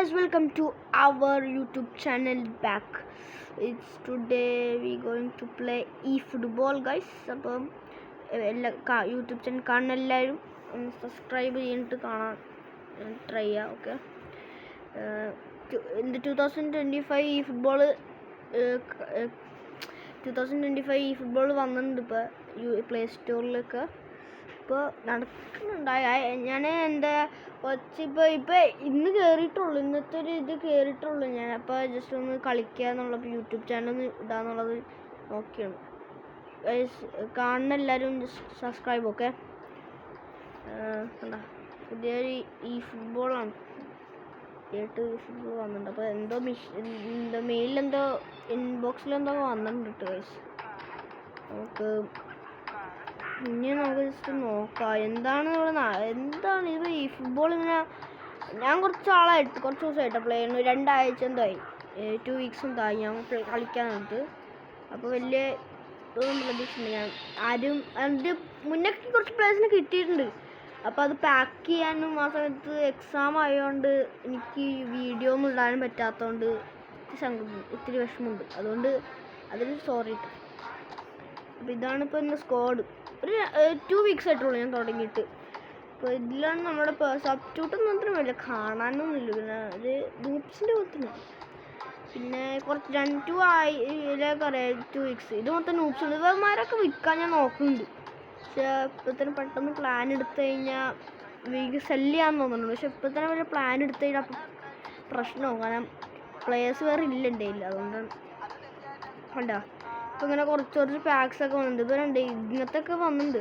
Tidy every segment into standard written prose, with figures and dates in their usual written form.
guys, welcome to our YouTube channel back. It's today we going to play eFootball guys. അപ്പം എല്ലാ YouTube channel കാണുന്ന എല്ലാവരും ഒന്ന് subscribe ചെയ്തിട്ട് കാണാൻ ട്രൈ ചെയ്യുക. ഓക്കെ, ഇന്ന് 2025 ഈ ഫുട്ബോൾ വന്നിട്ടുണ്ട്. ഇപ്പോൾ പ്ലേ സ്റ്റോറിലൊക്കെ ഇപ്പോൾ നടക്കുന്നുണ്ടായി. ഞാൻ എൻ്റെ ഇപ്പോൾ ഇന്ന് കയറിയിട്ടുള്ളൂ, ഇന്നത്തെ ഒരു ഇത് കയറിയിട്ടുള്ളൂ. ഞാൻ അപ്പോൾ ജസ്റ്റ് ഒന്ന് കളിക്കുക എന്നുള്ളത്, യൂട്യൂബ് ചാനൽ ഒന്ന് ഇടാന്നുള്ളത് നോക്കിയാണ്. കാണുന്ന എല്ലാവരും ജസ്റ്റ് സബ്സ്ക്രൈബ്. ഓക്കെ, എന്താ പുതിയൊരു ഈ ഫുട്ബോളാണ്, ഫുട്ബോൾ വന്നിട്ടുണ്ട്. അപ്പോൾ എന്തോ മെയിലെന്തോ ഇൻബോക്സിലെന്തോ വന്നിട്ടുണ്ട് ഗൈസ്. ഇനി നമുക്ക് ജസ്റ്റ് നോക്കാം എന്താണ് ഇത് ഈ ഫുട്ബോൾ. ഇങ്ങനെ ഞാൻ കുറച്ച് ദിവസമായിട്ട് പ്ലേ ചെയ്യുന്നു. 2 ആഴ്ച എന്തായി, 2 വീക്സ് എന്തായി ഞാൻ കളിക്കാനായിട്ട്. അപ്പോൾ വലിയ ഇതൊന്നും പ്രതീക്ഷിച്ചിട്ടുണ്ട്. ഞാൻ അതിൻ്റെ മുന്നേ കുറച്ച് പ്ലേയേഴ്സിനെ കിട്ടിയിട്ടുണ്ട്. അപ്പോൾ അത് പാക്ക് ചെയ്യാനും ആ സമയത്ത് എക്സാം ആയതുകൊണ്ട് എനിക്ക് വീഡിയോ ഒന്നും ഇടാനും പറ്റാത്തതുകൊണ്ട് ഇത്തിരി വിഷമമുണ്ട്. അതുകൊണ്ട് അതിന് സോറി. അപ്പോൾ ഇതാണിപ്പോൾ എൻ്റെ സ്ക്വാഡ്. ഒരു 2 വീക്സ് ആയിട്ടുള്ളൂ ഞാൻ തുടങ്ങിയിട്ട്. അപ്പോൾ ഇതിലാണ് നമ്മുടെ സബ്സ്റ്റിറ്റ്യൂട്ട് മാത്രം വരില്ല, കാണാനൊന്നുമില്ല. പിന്നെ ഒരു ഗ്രൂപ്പ്സിൻ്റെ പോലത്തിന്. പിന്നെ കുറച്ച് 2 വീക്സ് ഇത് മൊത്തം നൂപ്സുണ്ട്. ഇവന്മാരൊക്കെ വിൽക്കാൻ ഞാൻ നോക്കുന്നുണ്ട്. പക്ഷേ ഇപ്പോൾ തന്നെ പെട്ടെന്ന് പ്ലാൻ എടുത്തു കഴിഞ്ഞാൽ സെല്ല് ചെയ്യാൻ തോന്നുന്നുണ്ട്. പക്ഷെ ഇപ്പോൾ തന്നെ വലിയ പ്ലാൻ എടുത്തു കഴിഞ്ഞാൽ അപ്പം പ്രശ്നമാവും. കാരണം പ്ലേയേഴ്സ് വേറെ ഇല്ല എൻ്റെ കയ്യിൽ. അതുകൊണ്ടാണ് കണ്ടാ. അപ്പോൾ ഇങ്ങനെ കുറച്ച് പാക്സൊക്കെ വന്നിട്ടുണ്ട്. ഇപ്പോൾ ഇങ്ങനത്തെയൊക്കെ വന്നിട്ടുണ്ട്.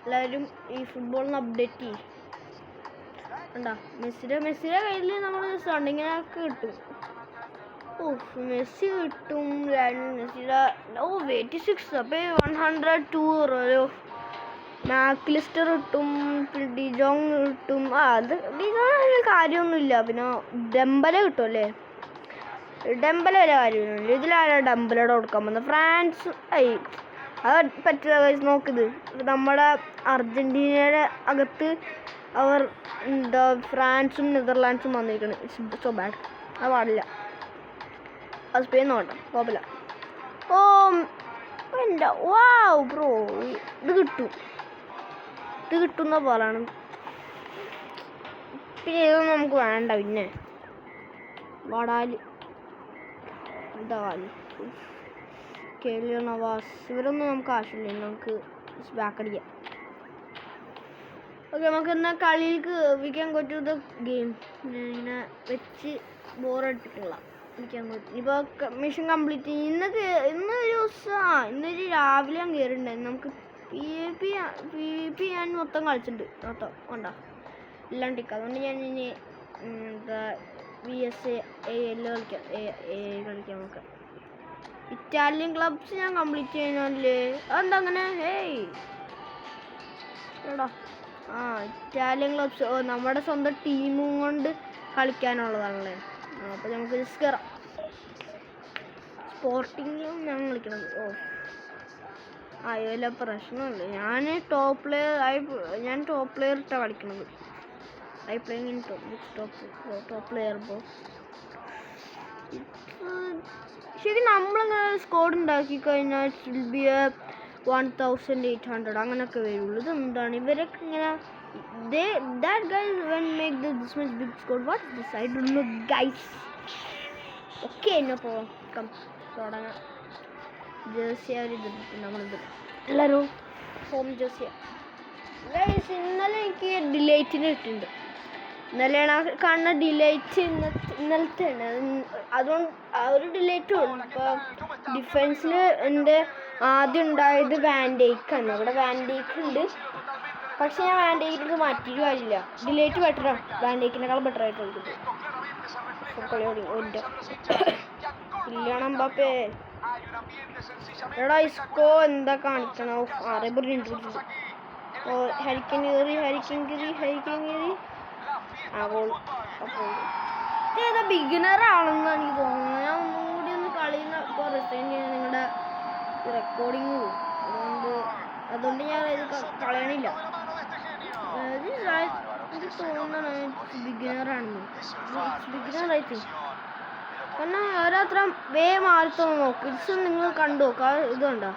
എല്ലാവരും ഈ ഫുട്ബോളിന് അപ്ഡേറ്റ് ചെയ്യും. കണ്ടാ, മെസ്സിയുടെ കയ്യിൽ നമ്മൾ സണ്ടിങ്ങിനൊക്കെ കിട്ടും. മെസ്സി കിട്ടും. മെസ്സിയുടെ 86. അപ്പോൾ 102 മാക്ലിസ്റ്റർ കിട്ടും. പിന്നെ ഡിജോങ് കിട്ടും. അത് ഡിജോങ് കാര്യമൊന്നുമില്ല. പിന്നെ ഡെമ്പല കിട്ടും അല്ലേ, ഡെമ്പല വരെ കാര്യമൊന്നുമില്ല. ഇതിലാണ് ഡെമ്പലയുടെ കൊടുക്കാൻ പോകുന്നത്. ഫ്രാൻസ് അത് പറ്റില്ല ഗൈസ്. നോക്കിത് നമ്മുടെ അർജൻറ്റീനയുടെ അകത്ത് അവർ ഫ്രാൻസും നെതർലാൻഡ്സും വന്നിരിക്കണം. It's so bad. അത് പാടില്ല. അത് സ്പെയിൻ നോട്ടെ, കുഴപ്പമില്ല. എൻ്റെ വാവ് ബ്രോ, ഇത് കിട്ടുന്ന പോലാണ്. പിന്നെ ഇതൊന്നും നമുക്ക് വേണ്ട. പിന്നെ വടാലി നവാസ് ഇവരൊന്നും നമുക്ക് ആവശ്യമില്ല. നമുക്ക് ബാക്ക് അടിക്കാം. ഓക്കെ, നമുക്ക് എന്നാൽ കളിയിലേക്ക് we can go to the game. ഇങ്ങനെ വെച്ച് ബോറടിച്ചിട്ടുള്ള ഇപ്പോൾ മിഷൻ കംപ്ലീറ്റ്. ഇന്നൊരു ഇന്നൊരു രാവിലെ ഞാൻ കയറിയിട്ടുണ്ടായിരുന്നു. നമുക്ക് PvP ഞാൻ മൊത്തം കളിച്ചിട്ടുണ്ട്. മൊത്തം കൊണ്ടാ എല്ലാം ടിക്ക്. അതുകൊണ്ട് ഞാൻ ഇനി എന്താ VSA കളിക്കാൻ നോക്കാം. ഇറ്റാലിയൻ ക്ലബ്സ് ഞാൻ കംപ്ലീറ്റ് ചെയ്യുന്നല്ലേ. അതെന്താ അങ്ങനെ? എടാ ഇറ്റാലിയൻ ക്ലബ്സ് നമ്മുടെ സ്വന്തം ടീമും കൊണ്ട് കളിക്കാനുള്ളതാണല്ലേ. അപ്പോൾ നമുക്ക് ജസ്റ്റ് കയറാം. സ്പോർട്ടിങ്ങിലും ഞാൻ കളിക്കണത്. അതിൽ പ്രശ്നമില്ല. ഞാൻ ടോപ്പ് പ്ലെയർ ഇട്ടാണ് കളിക്കണത്. I playing in top player. ഇപ്പോൾ ശരി, നമ്മളിങ്ങനെ സ്കോഡ് ഉണ്ടാക്കി കഴിഞ്ഞാൽ ഇറ്റ് വിൽ ബി 1800 അങ്ങനെയൊക്കെ വരുള്ളൂ. ഇതെന്താണ് ഇവരൊക്കെ ഇങ്ങനെ that guys when make this much big squad? What is this? I don't know guys. Okay, no problem. Come തുടങ്ങാം. ജേഴ്സി നമ്മളിത് എല്ലാവരും ഹോം ജേഴ്സിയാണ് ഗൈസ്. ഇന്നലെ എനിക്ക് ഡിലൈറ്റിന് കിട്ടിയിട്ടുണ്ട്. ഇന്നലെയാണ് ആ കാണുന്ന ഡിലൈറ്റ്. ഇന്നലത്തെയാണ്. അതുകൊണ്ട് ആ ഒരു ഡിലൈറ്റ് ഉണ്ട്. ഇപ്പോൾ ഡിഫൻസിൽ എൻ്റെ ആദ്യം ഉണ്ടായത് വാൻഡേക്കാണ്. ഇവിടെ വാൻഡേക്ക് ഉണ്ട്. പക്ഷെ ഞാൻ വാൻഡേക്കിലേക്ക് മാറ്റിയിട്ട് കാര്യമില്ല. ഡിലൈറ്റ് ബെറ്ററാണ്, വാൻഡേക്കിനേക്കാൾ ബെറ്റർ ആയിട്ട് കളിക്കുന്നത്. ഇല്ലാണ് എംബാപ്പേ. എടാ ഇസ്കോ എന്താ കാണിക്കണം? ഹരിക്കൻ കയറി ആ ഗോൾ. അപ്പോൾ ഏതാ ബിഗിനർ ആണെന്ന് എനിക്ക് തോന്നുന്നത്. ഞാൻ ഒന്നും കൂടി ഒന്ന് കളിയുന്ന ഇപ്പോൾ റിസൈൻ ചെയ്യാൻ നിങ്ങളുടെ റെക്കോർഡിങ് പോകും. അതുകൊണ്ട് ഞാൻ ഇത് കളയണില്ല. എനിക്ക് തോന്നണ ബിഗിനറാണെന്ന്. ബിഗിനർ ആയിട്ട് കാരണം ഓരോരുത്തർ മാറി നോക്ക്. ഇറ്റ്സ് നിങ്ങൾ കണ്ടു നോക്കുക. ഇതുണ്ടോ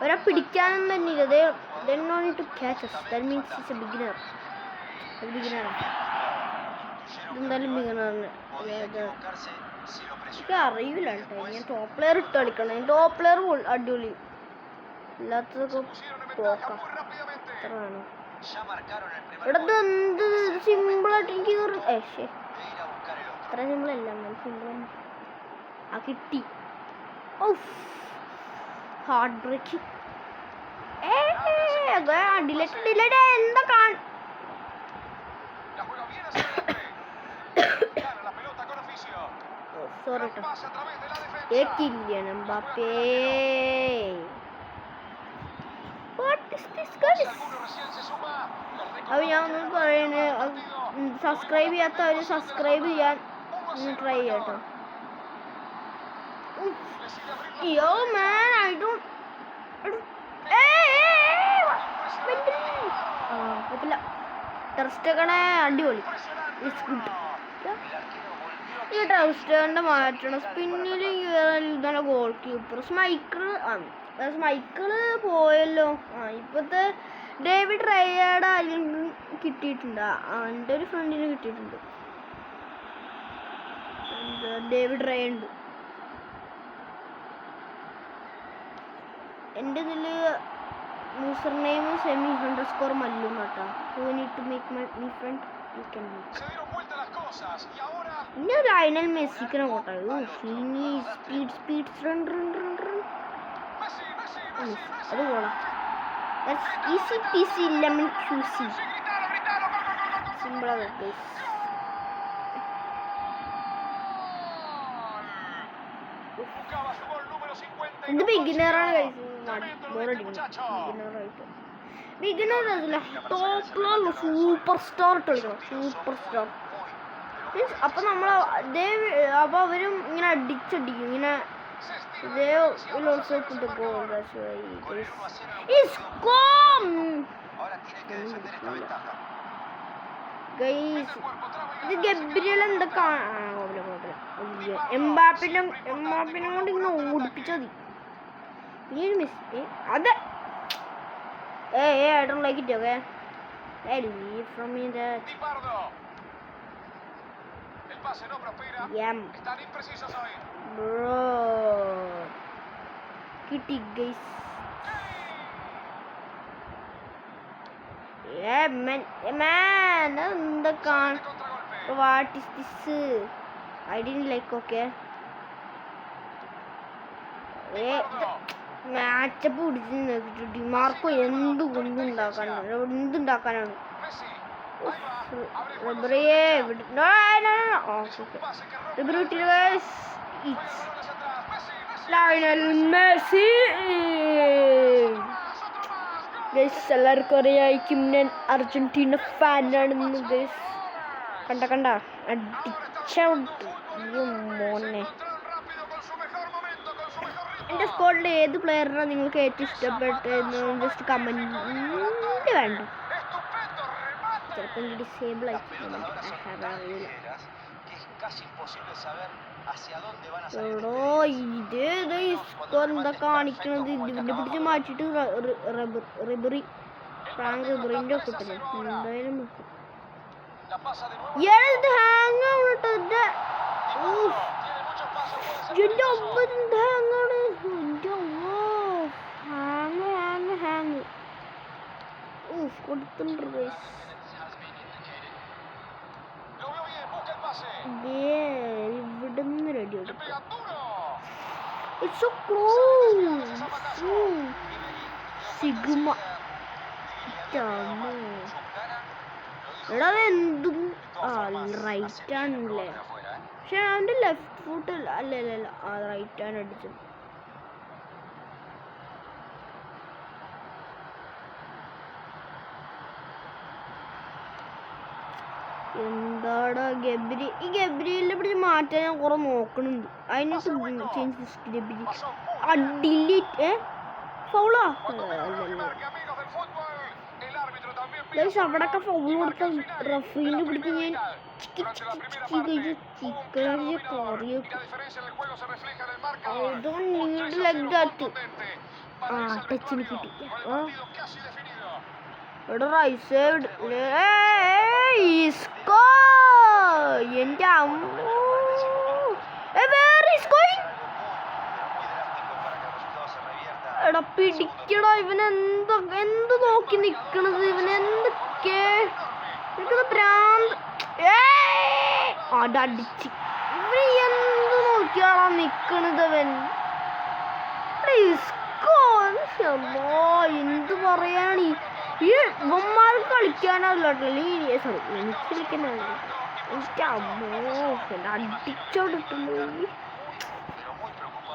ഒരാ പിടിക്കാനൊന്നും തന്നെ ഇല്ല. they don't need to catch us. That means he's a beginner. ഇതെന്തായാലും ബിഗിനറിന് എനിക്ക് അറിയില്ല കേട്ടോ. ഞാൻ ടോപ്പ് പ്ലെയർ ഇട്ട് കളിക്കണം. ടോപ്പ് പ്ലെയർ അടിപൊളി ഇല്ലാത്തതൊക്കെ പോക്കാം. എത്ര വേണം ഇവിടെ എന്ത് സിമ്പിളായിട്ട് എനിക്ക് അത്ര സിമ്പിളല്ല, സിമ്പിൾ തന്നെ. ആ കിട്ടി. ഹാർട്ട് ബ്രേക്ക് ഡിലേറ്റ് എന്താ സോറി കേക്കില്ല എംബാപ്പേ. അപ്പൊ ഞാൻ ഒന്നും പറയുന്നത് സബ്സ്ക്രൈബ് ചെയ്യാത്തവര് സബ്സ്ക്രൈബ് ചെയ്യാൻ ട്രൈ ചെയ്യാട്ടോ. യോ മാൻ ഐ ഡോണ്ട് കുഴപ്പമില്ല. ടെറസ്റ്റൊക്കെ അടിപൊളി. It's good. ഈ ടെറസ്റ്ററിന്റെ മാറ്റണം. സ്പിന്നിൽ ഇതാണ് ഗോൾ കീപ്പർ സ്മൈക്കിള് പോയല്ലോ. ഇപ്പോഴത്തെ ഡേവിഡ് റയയുടെ ആരെങ്കിലും കിട്ടിയിട്ടുണ്ട്. എൻ്റെ ഒരു ഫ്രണ്ടിന് കിട്ടിയിട്ടുണ്ട്. ഡേവിഡ് റയ ഉണ്ട്. എൻ്റെ ഇതിൽ യൂസർ നെയിം semi_മല്ലു കേട്ടോ. You need to make my friend you can make. പിന്നെ ലയണൽ മെസ്സിക്കിനെ കോട്ടോ. സ്പീഡ് റൺ അത് പോണം. ഈസി പീസി ലെമൺ ക്യൂസി സിമ്പിളാണ്. ഇത് ബിഗിനറാണ് ബിഗിനറായിട്ട് ടോപ്പിലുള്ള സൂപ്പർ സ്റ്റാർ കളിക്കണം. സൂപ്പർ സ്റ്റാർ മീൻസ് അപ്പൊ നമ്മൾ അപ്പൊ അവരും ഇങ്ങനെ അടിച്ചടിക്കും ഇങ്ങനെ. ഇത് ഗബ്രിയൽ എന്തൊക്കെ എംബാപ്പിനെ കൊണ്ട് ഇങ്ങനെ ഓടിപ്പിച്ചാൽ മതി. പിന്നെ മിസ് അതെ I don't like it, okay? I leave from me that. Bro. Kitty guys. Yeah, man. What is this? I didn't like, okay? Matchup പിടിച്ച് ഡിമാർക്കോ എന്തുണ്ടാക്കാനാണ്. എല്ലാവർക്കും അറിയായിരിക്കും ഞാൻ അർജന്റീന ഫാനാണെന്ന് ഗൈസ്. കണ്ട അടിച്ച മോനെ. എൻ്റെ സ്കോഡിൽ ഏത് പ്ലെയറിനാണ് നിങ്ങൾക്ക് ഏറ്റവും ഇഷ്ടപ്പെട്ടതെന്ന് ജസ്റ്റ് കമൻറ്റ് വേണ്ട. ചിലപ്പോൾ ഡിസേബിൾ ആയിട്ടോ. ഇത് സ്കോർ എന്താ കാണിക്കണത്? ഇതിൻ്റെ പിടിച്ച് മാറ്റിയിട്ട് ഫ്രാങ്ക് റിബറിൻ്റെ കൂട്ടല് എന്തായാലും ഹാങ് ആവട്ടോ. എൻ്റെ ഒമ്പത് ഹാങ്ങാണ്. എൻ്റെ ഹാങ് കൊടുത്തിട്ടുണ്ട്. ഇവിടുന്ന് റെഡി എടുക്കും. It's so close. സിഗ്മ എടാ എന്തും റൈറ്റ് ആണല്ലേ. പക്ഷെ അവൻ്റെ ലെഫ്റ്റ് ഫുട്ട് അല്ല റൈറ്റ് ആണ് അടിച്ചത്. എന്താടാ ഗബ്രി. ഈ ഗബ്രിയിലെ പിടിച്ച് മാറ്റാൻ ഞാൻ കുറെ നോക്കണുണ്ട്. അതിനകത്ത് ചേഞ്ച് ഗബ്രി ഡിലീറ്റ് ഫൗളാ. ഗൈസ് അവിടൊക്കെ ഫൗൾ കൊടുത്ത റഫറീനെ പിടിച്ച് ഞാൻ ചിക്കൻ ടച്ചിന് കിട്ടി. ഇവിടെ റൈറ്റ് സൈഡ് എന്റെ അമ്മോ എടാ പിടിക്കടാ എന്ത് നോക്കി നിക്കണത് ഇവനെന്തൊക്കെ എനിക്കത് ഭ്രാന്ത് അടിച്ച് ഇവന് എന്ത് നോക്കിയാളാ നിക്കണത് അവൻ എന്ത് പറയാണ് ഈ ഇവന്മാർക്ക് കളിക്കാനല്ല സോറി എനിക്ക് കളിക്കാനല്ല എനിക്ക് അമ്മോ അടിച്ചോടിട്ടുള്ളൂ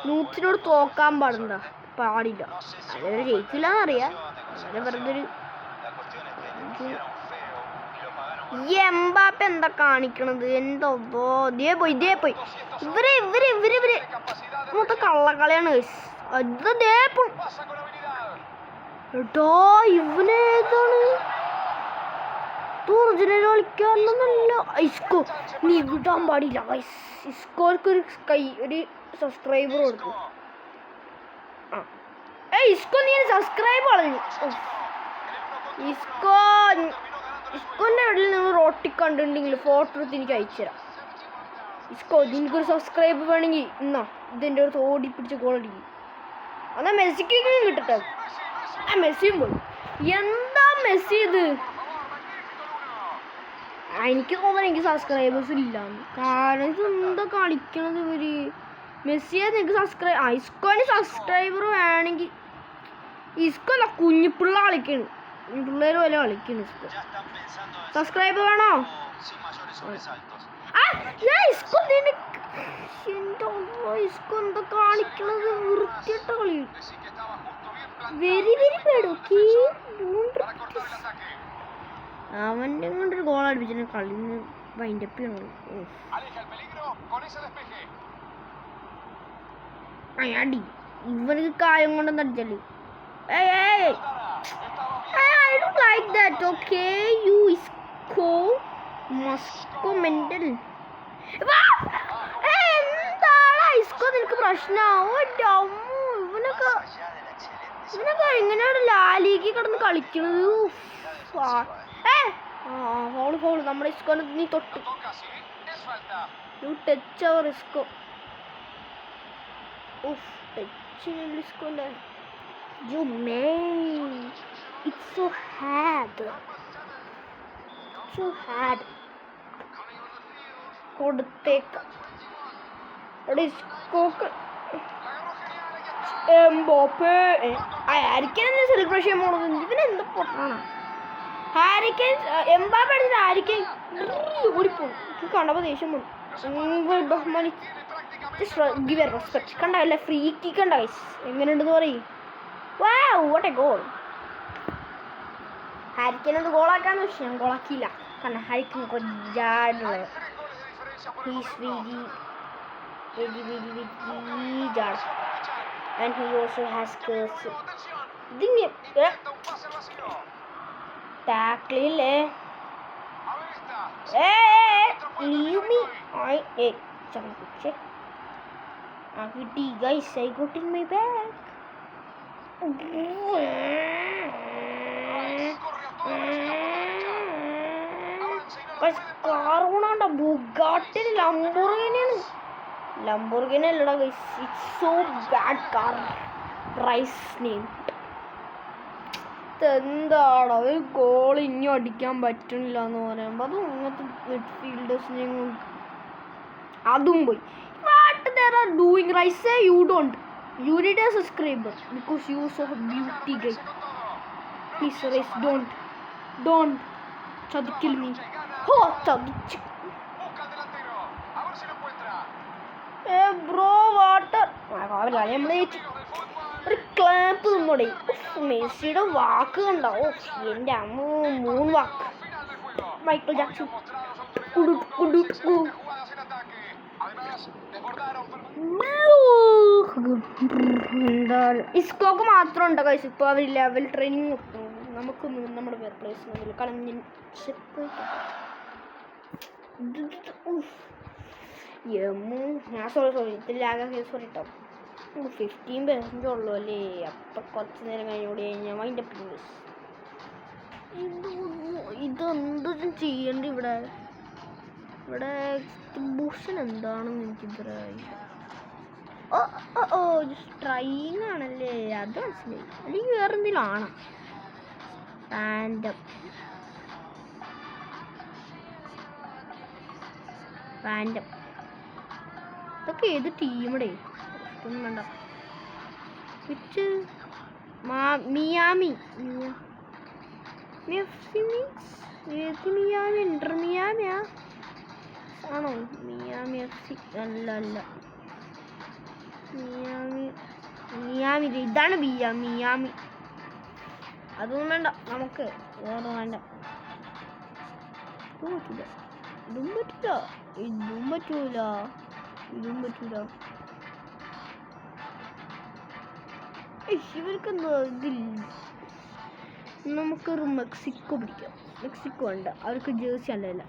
നൂറ്റിനോട് തോക്കാൻ പാടില്ല അങ്ങനെ ജയിക്കില്ലെന്നറിയാം അങ്ങനെ വെറുതെ ഒരു എംബാപ്പ എന്താ കാണിക്കണത് എന്തോ ഇതേ പോയി ഇവര് മൊത്തം കള്ളക്കളിയാണ് അതേ പോയി എട്ടോ ഇവനേതാണ് ഒറിജിനൽ കളിക്കാനൊന്നുമല്ല ഇസ്കോ നീ വിടാൻ പാടില്ല ഇസ്കോർക്ക് ഒരു സബ്സ്ക്രൈബർ കൊടുക്കും ഇസ്കോ നീ സബ്സ്ക്രൈബ് കളഞ്ഞു ഇസ്കോന്റെ ഇടയിൽ നിങ്ങൾ റോട്ടി കണ്ടിട്ടുണ്ടെങ്കിൽ ഫോട്ടോ എടുത്ത് എനിക്ക് അയച്ചുതരാം ഇസ്കോ നിനക്കൊരു സബ്സ്ക്രൈബ് വേണമെങ്കിൽ എന്നാ ഇതിൻ്റെ അടുത്ത് ഓടി പിടിച്ച് ഗോൾ അടിക്കും എന്നാൽ മെസ്സിക്ക് കിട്ടട്ടെ മെസ്സിയും പോയി എന്താ മെസ്സി ഇത് എനിക്ക് തോന്നുന്നു എനിക്ക് സബ്സ്ക്രൈബേഴ്സ് ഇല്ലാന്ന് കാരണം ഇതെന്താ കളിക്കണത് ഇവര് മെസ്സിയെ നിങ്ങൾക്ക് ഇസ്കോന് സബ്സ്ക്രൈബർ വേണമെങ്കിൽ ഇസ്കോ അല്ല കുഞ്ഞിപ്പിള്ള കളിക്കണ് പിള്ളേർ പോലെ കളിക്കണ് ഇസ്കോ സബ്സ്ക്രൈബർ വേണോ ഇസ്കോ എന്താ കാണിക്കണത് വൃത്തിയിട്ട കളി വെരി പേടോ അവൻ്റെ കൊണ്ടൊരു ഗോൾ അടിപ്പിച്ചു കളി വൈൻഡപ്പ് ചെയ്യണം അടി ഇവനക്ക് കായം കൊണ്ടൊന്നും അടിച്ചല്ലേ I don't like that, okay? You Isco Moscow mental. എന്താടാ ഇസ്കോ നിനക്ക് പ്രശ്നമാവും ഇവനൊക്കെ എങ്ങനെയാണ് ലാലിക്ക് കിടന്ന് കളിക്കണത് ഫൗള് നമ്മുടെ ഇസ്കോനെ നീ തൊട്ട് you touch our Isco touch ഇസ്കോന്റെ You man, it's so hard. കൊടുത്തേക്ക എംബാപ്പേ ഹാരിക്കൻ സെലിബ്രേഷൻ പോണത് ഇവനെന്താ പൊട്ടാണ് ഹാരിക്കൻ എംബാപ്പേ അടിച്ചിട്ട് ഹാരിക്കൻ ഓടിപ്പോകും എനിക്ക് കണ്ടപ്പോൾ ദേഷ്യം പോകും ബഹുമാനി ഗിവ് എ റെസ്പെക്ട് കണ്ടല്ലേ ഫ്രീ കിക്ക് കണ്ട എങ്ങനെയുണ്ടെന്ന് പറയും Wow, what a goal! ഹാരിക്കൻ അത് ഗോളാക്കാന്ന് വെച്ചാൽ ഞാൻ ഗോളാക്കിയില്ല കാരണം ഹാരിക്കൻ കൊഞ്ചാടുള്ളത് very jad and he also has curse ഇതിങ്ങ ടാക്ലില്ലേ leave me ചമ്പിച്ചേ കിട്ടി guys I got in my bag കാറുകൊണ്ടാ ബുഗാട്ടി ലംബോർഗിനി അല്ലടാ it's so bad car price name എന്താടാ ഒരു ഗോൾ ഇനി അടിക്കാൻ പറ്റണില്ല എന്ന് പറയുമ്പോൾ അതും ഇങ്ങനത്തെ മിഡ്ഫീൽഡേഴ്സിനെയും അതും പോയി what there are doing rise you don't You need a subscriber because you so beauty guy. Please Rice don't try to kill me. Oh, chadich. Hey bro, water. ഒരു ക്ലാപ്പ് നമ്മുടെ മെസ്സിയുടെ വാക്ക് കണ്ടാവോ എൻ്റെ അമ്മ 3 വാക്ക് മൈക്കിൾ ജാക്സൺ ഇസ്കോക്ക് മാത്രം ഉണ്ടോ കഴിച്ചു ഇപ്പോൾ അവർ level training നമുക്കൊന്ന് നമ്മുടെ വേറെ പ്ലേസ് കളഞ്ഞ ഞാൻ സോറി ഇതിലാകെ സോറി കേട്ടോ 15% ഉള്ളൂ അല്ലേ. അപ്പം കുറച്ച് നേരം കഴിഞ്ഞോടി കഴിഞ്ഞാൽ അതിൻ്റെ പ്ലീസ് ഇതെന്തും ചെയ്യണ്ട ഇവിടെ ഭൂഷൺ എന്താണെന്ന് എനിക്കിത്ര ജസ്റ്റ് ട്രൈയിങ് ആണല്ലേ, അത് മനസ്സിലായി. അല്ലെങ്കിൽ വേറെ എന്തെങ്കിലും ആണ് റാൻഡം ഇതൊക്കെ ഏത് ടീമിടെ ഒന്നും വേണ്ട. വിച്ച് മിയാമി മിയാമി ഇന്റർ മിയാമിയാ ആണോ? മിയാമി FC അല്ല മിയാമി ഇതാണ് മിയാമി. അതൊന്നും വേണ്ട, നമുക്ക് വേറെ വേണ്ട. ഇതും പറ്റൂല. ഇവർക്കെന്തോ ഇതില്ല. നമുക്കൊരു മെക്സിക്കോ പിടിക്കാം. മെക്സിക്കോ ഉണ്ട്, അവർക്ക് ജേഴ്സി അല്ലല്ല.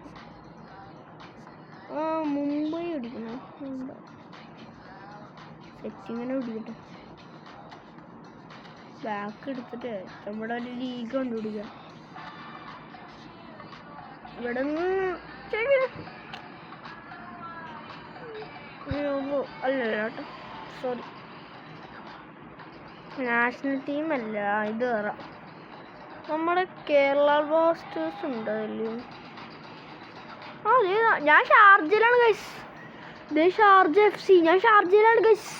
മുംബൈ പിടിക്കണം. സെറ്റിങ്ങനെ പിടിക്കട്ടെ. ബാക്ക് എടുത്തിട്ട് നമ്മുടെ ഒരു ലീഗ് കണ്ടുപിടിക്കാം. ഇവിടെ അല്ലല്ല കേട്ടോ, സോറി. നാഷണൽ ടീമല്ല ഇത്. നമ്മുടെ കേരള ബ്ലാസ്റ്റേഴ്സ് ഉണ്ട് അതിൽ. അതെ, ഞാൻ ഷാർജയിലാണ് ഗൈസ്. ഷാർജ FC, ഞാൻ ഷാർജയിലാണ് ഗൈസ്.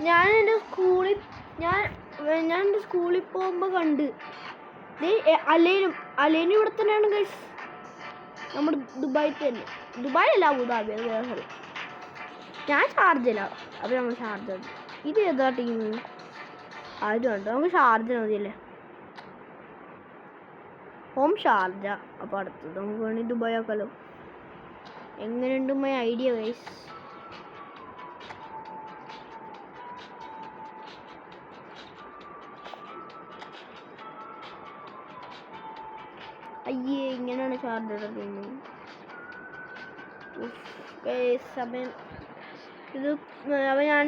ഞാൻ എൻ്റെ സ്കൂളിൽ പോകുമ്പോൾ കണ്ട്. അലേനും ഇവിടെ തന്നെയാണ് ഗൈസ്. നമ്മുടെ ദുബായിലല്ല, അബുദാബി. അത് വേറെ സ്ഥലം. ഞാൻ ഷാർജയിലാണ്. അപ്പോൾ നമ്മൾ ഷാർജ. ഇത് ഏതാ ടീം? അതുകൊണ്ട് നമുക്ക് ഷാർജ മതിയല്ലേ. Home Sharjah. അപ്പോൾ അടുത്തത് നമുക്ക് വേണമെങ്കിൽ ദുബായ് ആക്കാലോ. എങ്ങനെയുണ്ട് മൈ ഐഡിയ ഗൈസ്? അയ്യേ, ഇങ്ങനെയാണ് ഷാർജയുടെ ടീം. സമയം ഇത് അപ്പോൾ ഞാൻ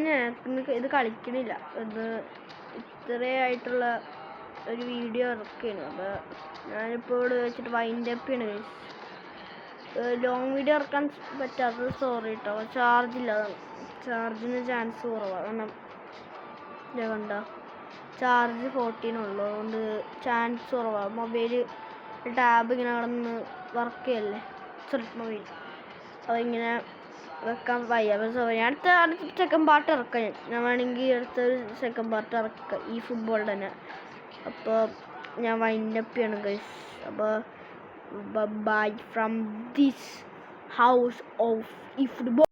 ഇത് കളിക്കണില്ല. ഇത്രയായിട്ടുള്ള ഒരു വീഡിയോ ഇറക്കുകയാണ്. അപ്പോൾ ഞാനിപ്പോൾ ഇവിടെ വെച്ചിട്ട് വൈൻഡപ്പ് ചെയ്യണം ഗൈസ്. ലോങ് വീഡിയോ ഇറക്കാൻ പറ്റാത്തത് സോറി കേട്ടോ. ചാർജില്ല, ചാർജിന് ചാൻസ് കുറവാണ്. കാരണം ഞാൻ കണ്ട ചാർജ് 14 ഉള്ളൂ, അതുകൊണ്ട് ചാൻസ് കുറവാണ്. മൊബൈൽ ടാബ് ഇങ്ങനെ കിടന്ന് വർക്ക് ചെയ്യല്ലേ, മൊബൈൽ അതിങ്ങനെ വെക്കാൻ വയ്യ. അപ്പോൾ സോറി, അടുത്ത സെക്കൻഡ് പാർട്ട് ഇറക്കാം. ഞാൻ വേണമെങ്കിൽ അടുത്തൊരു സെക്കൻഡ് പാർട്ട് ഇറക്കാം ഈ ഫുട്ബോൾ തന്നെ. അപ്പോൾ ഞാൻ വൈൻഡപ്പ് ചെയ്യണം ഗൈസ്. അപ്പോൾ bye from this house of eFootball.